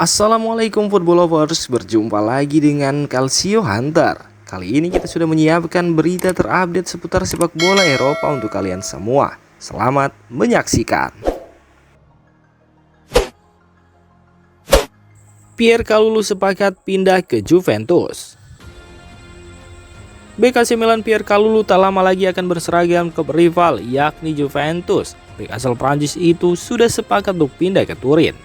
Assalamualaikum football lovers, berjumpa lagi dengan Calcio Hunter. Kali ini kita sudah menyiapkan berita terupdate seputar sepak bola Eropa untuk kalian semua. Selamat menyaksikan. Pierre Kalulu sepakat pindah ke Juventus. Bek AC Milan Pierre Kalulu tak lama lagi akan berseragam klub rival yakni Juventus. Bek asal Prancis itu sudah sepakat untuk pindah ke Turin.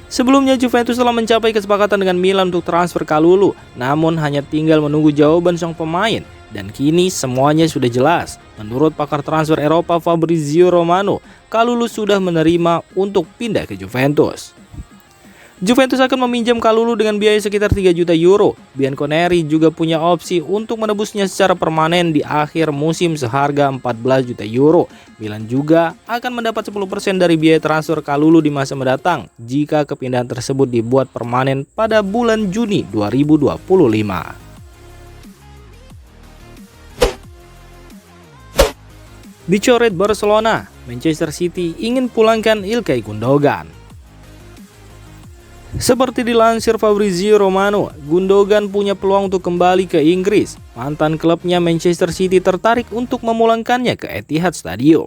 Sebelumnya Juventus telah mencapai kesepakatan dengan Milan untuk transfer Kalulu, namun hanya tinggal menunggu jawaban sang pemain. Dan kini semuanya sudah jelas. Menurut pakar transfer Eropa Fabrizio Romano, Kalulu sudah menerima untuk pindah ke Juventus. Juventus akan meminjam Kalulu dengan biaya sekitar 3 juta euro. Bianconeri juga punya opsi untuk menebusnya secara permanen di akhir musim seharga 14 juta euro. Milan juga akan mendapat 10% dari biaya transfer Kalulu di masa mendatang jika kepindahan tersebut dibuat permanen pada bulan Juni 2025. Dicoret Barcelona, Manchester City ingin pulangkan Ilkay Gundogan. Seperti dilansir Fabrizio Romano, Gundogan punya peluang untuk kembali ke Inggris. Mantan klubnya Manchester City tertarik untuk memulangkannya ke Etihad Stadium.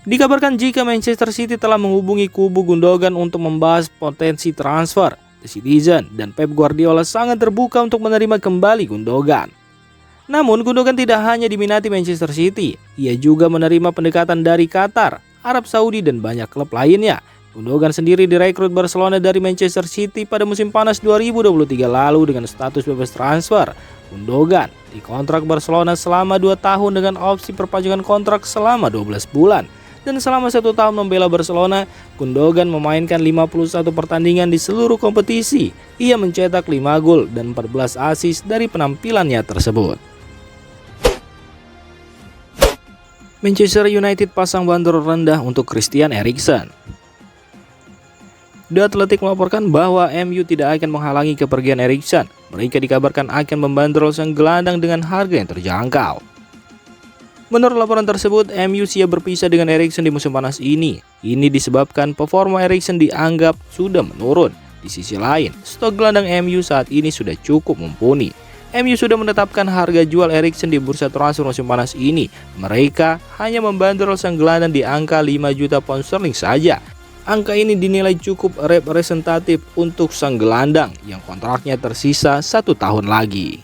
Dikabarkan jika Manchester City telah menghubungi kubu Gundogan untuk membahas potensi transfer, The Citizen dan Pep Guardiola sangat terbuka untuk menerima kembali Gundogan. Namun Gundogan tidak hanya diminati Manchester City, ia juga menerima pendekatan dari Qatar, Arab Saudi dan banyak klub lainnya. Gundogan sendiri direkrut Barcelona dari Manchester City pada musim panas 2023 lalu dengan status bebas transfer. Gundogan dikontrak Barcelona selama 2 tahun dengan opsi perpanjangan kontrak selama 12 bulan. Dan selama 1 tahun membela Barcelona, Gundogan memainkan 51 pertandingan di seluruh kompetisi. Ia mencetak 5 gol dan 14 assist dari penampilannya tersebut. Manchester United pasang bandrol rendah untuk Christian Eriksen. The Athletic melaporkan bahwa MU tidak akan menghalangi kepergian Eriksen. Mereka dikabarkan akan membandrol sang gelandang dengan harga yang terjangkau. Menurut laporan tersebut, MU siap berpisah dengan Eriksen di musim panas ini. Ini disebabkan performa Eriksen dianggap sudah menurun. Di sisi lain, stok gelandang MU saat ini sudah cukup mumpuni. MU sudah menetapkan harga jual Eriksen di bursa transfer musim panas ini. Mereka hanya membandrol sang gelandang di angka 5 juta pound sterling saja. Angka ini dinilai cukup representatif untuk sang gelandang yang kontraknya tersisa 1 tahun lagi.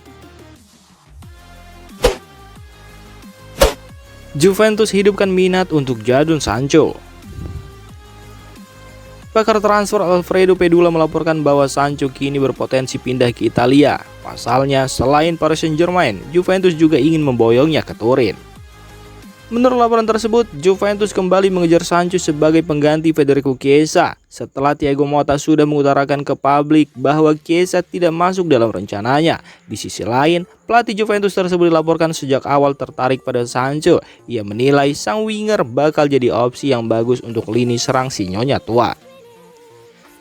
Juventus hidupkan minat untuk Jadon Sancho. Pakar transfer Alfredo Pedula melaporkan bahwa Sancho kini berpotensi pindah ke Italia. Pasalnya, selain Paris Saint-Germain, Juventus juga ingin memboyongnya ke Turin. Menurut laporan tersebut, Juventus kembali mengejar Sancho sebagai pengganti Federico Chiesa setelah Thiago Motta sudah mengutarakan ke publik bahwa Chiesa tidak masuk dalam rencananya. Di sisi lain, pelatih Juventus tersebut dilaporkan sejak awal tertarik pada Sancho. Ia menilai sang winger bakal jadi opsi yang bagus untuk lini serang si nyonya tua.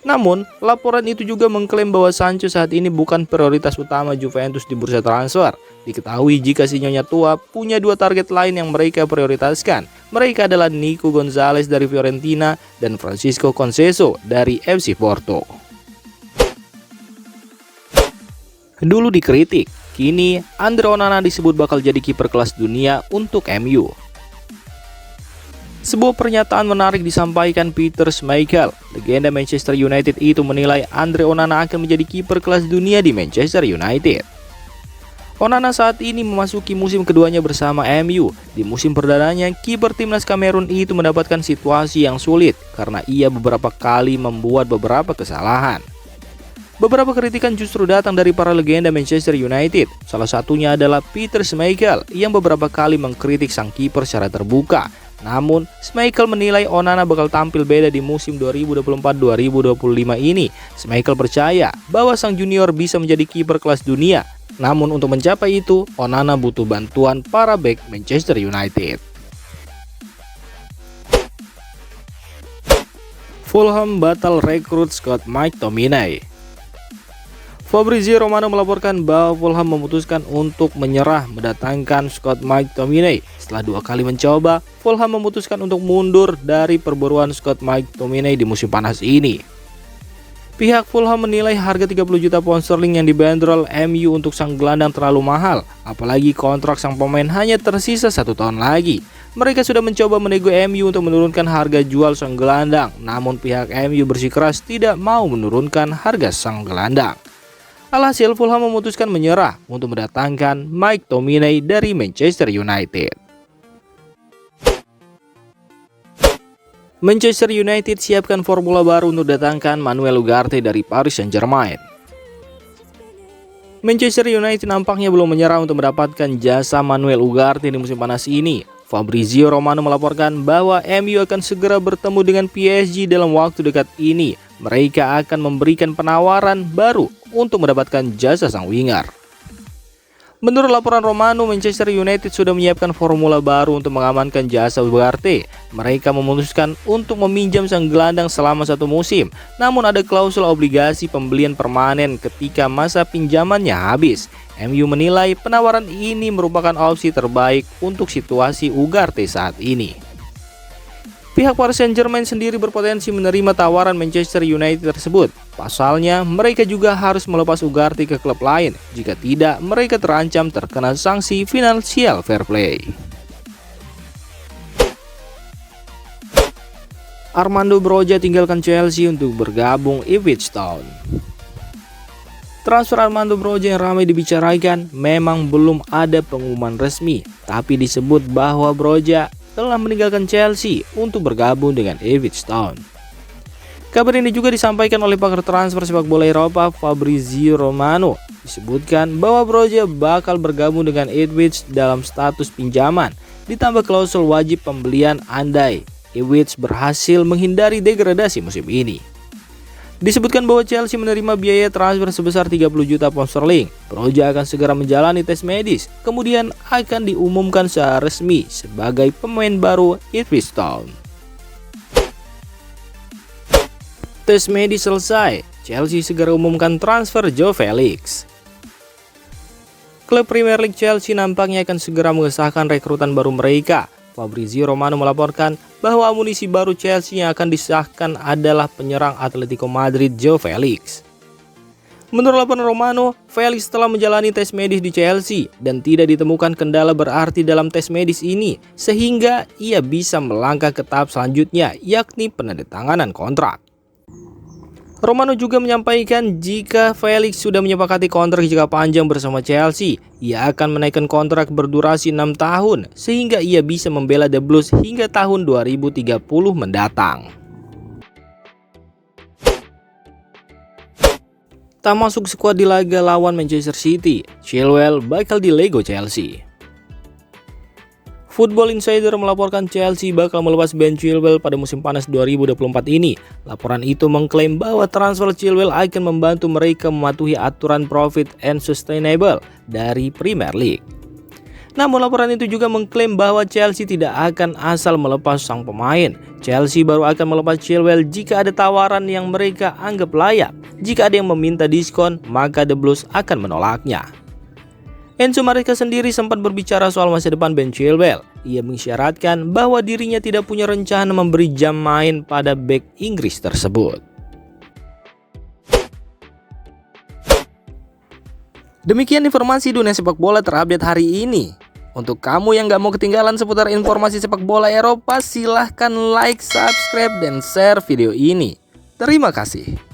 Namun, laporan itu juga mengklaim bahwa Sancho saat ini bukan prioritas utama Juventus di bursa transfer. Diketahui jika si nyonya tua punya 2 target lain yang mereka prioritaskan. Mereka adalah Nico Gonzalez dari Fiorentina dan Francisco Conceição dari FC Porto. Dulu dikritik, kini Andre Onana disebut bakal jadi kiper kelas dunia untuk MU. Sebuah pernyataan menarik disampaikan Peter Schmeichel. Legenda Manchester United itu menilai Andre Onana akan menjadi kiper kelas dunia di Manchester United. Onana saat ini memasuki musim keduanya bersama MU. Di musim perdananya, kiper timnas Kamerun itu mendapatkan situasi yang sulit karena ia beberapa kali membuat beberapa kesalahan. Beberapa kritikan justru datang dari para legenda Manchester United. Salah satunya adalah Peter Schmeichel yang beberapa kali mengkritik sang kiper secara terbuka. Namun, Schmeichel menilai Onana bakal tampil beda di musim 2024-2025 ini. Schmeichel percaya bahwa sang junior bisa menjadi kiper kelas dunia. Namun untuk mencapai itu, Onana butuh bantuan para bek Manchester United. Fulham batal rekrut Scott McTominay. Fabrizio Romano melaporkan bahwa Fulham memutuskan untuk menyerah mendatangkan Scott McTominay. Setelah 2 kali mencoba, Fulham memutuskan untuk mundur dari perburuan Scott McTominay di musim panas ini. Pihak Fulham menilai harga 30 juta pound sterling yang dibanderol MU untuk sang gelandang terlalu mahal, apalagi kontrak sang pemain hanya tersisa 1 tahun lagi. Mereka sudah mencoba menego MU untuk menurunkan harga jual sang gelandang, namun pihak MU bersikeras tidak mau menurunkan harga sang gelandang. Alhasil Fulham memutuskan menyerah untuk mendatangkan Mike Tominay dari Manchester United. Manchester United siapkan formula baru untuk datangkan Manuel Ugarte dari Paris Saint-Germain. Manchester United nampaknya belum menyerah untuk mendapatkan jasa Manuel Ugarte di musim panas ini. Fabrizio Romano melaporkan bahwa MU akan segera bertemu dengan PSG dalam waktu dekat ini. Mereka akan memberikan penawaran baru untuk mendapatkan jasa sang winger. Menurut laporan Romano, Manchester United sudah menyiapkan formula baru untuk mengamankan jasa Ugarte. Mereka memutuskan untuk meminjam sang gelandang selama 1 musim, namun ada klausul obligasi pembelian permanen ketika masa pinjamannya habis. MU menilai penawaran ini merupakan opsi terbaik untuk situasi Ugarte saat ini. Pihak Paris Saint-Germain sendiri berpotensi menerima tawaran Manchester United tersebut. Pasalnya, mereka juga harus melepas Ugarte ke klub lain. Jika tidak, mereka terancam terkena sanksi Financial Fair Play. Armando Broja tinggalkan Chelsea untuk bergabung Ipswich Town. Transfer Armando Broja yang ramai dibicarakan memang belum ada pengumuman resmi, tapi disebut bahwa Broja telah meninggalkan Chelsea untuk bergabung dengan Ipswich Town. Kabar ini juga disampaikan oleh pakar transfer sepak bola Eropa Fabrizio Romano. Disebutkan bahwa Broja bakal bergabung dengan Ipswich dalam status pinjaman, ditambah klausul wajib pembelian andai Ipswich berhasil menghindari degradasi musim ini. Disebutkan bahwa Chelsea menerima biaya transfer sebesar 30 juta pound sterling. Broja akan segera menjalani tes medis, kemudian akan diumumkan secara resmi sebagai pemain baru Ipswich Town. Tes medis selesai, Chelsea segera umumkan transfer Joe Felix. Klub Premier League Chelsea nampaknya akan segera mengesahkan rekrutan baru mereka. Fabrizio Romano melaporkan bahwa amunisi baru Chelsea yang akan disahkan adalah penyerang Atletico Madrid Joe Felix. Menurut laporan Romano, Felix telah menjalani tes medis di Chelsea dan tidak ditemukan kendala berarti dalam tes medis ini, sehingga ia bisa melangkah ke tahap selanjutnya, yakni penandatanganan kontrak. Romano juga menyampaikan jika Felix sudah menyepakati kontrak jangka panjang bersama Chelsea, ia akan menaikkan kontrak berdurasi 6 tahun sehingga ia bisa membela The Blues hingga tahun 2030 mendatang. Tak masuk skuad di laga lawan Manchester City, Chilwell bakal dilego Chelsea. Football Insider melaporkan Chelsea bakal melepas Ben Chilwell pada musim panas 2024 ini. Laporan itu mengklaim bahwa transfer Chilwell akan membantu mereka mematuhi aturan profit and sustainable dari Premier League. Namun laporan itu juga mengklaim bahwa Chelsea tidak akan asal melepas sang pemain. Chelsea baru akan melepas Chilwell jika ada tawaran yang mereka anggap layak. Jika ada yang meminta diskon, maka The Blues akan menolaknya. Enzo Maresca sendiri sempat berbicara soal masa depan Ben Chilwell. Ia mengisyaratkan bahwa dirinya tidak punya rencana memberi jam main pada bek Inggris tersebut. Demikian informasi dunia sepak bola terupdate hari ini. Untuk kamu yang gak mau ketinggalan seputar informasi sepak bola Eropa, silahkan like, subscribe, dan share video ini. Terima kasih.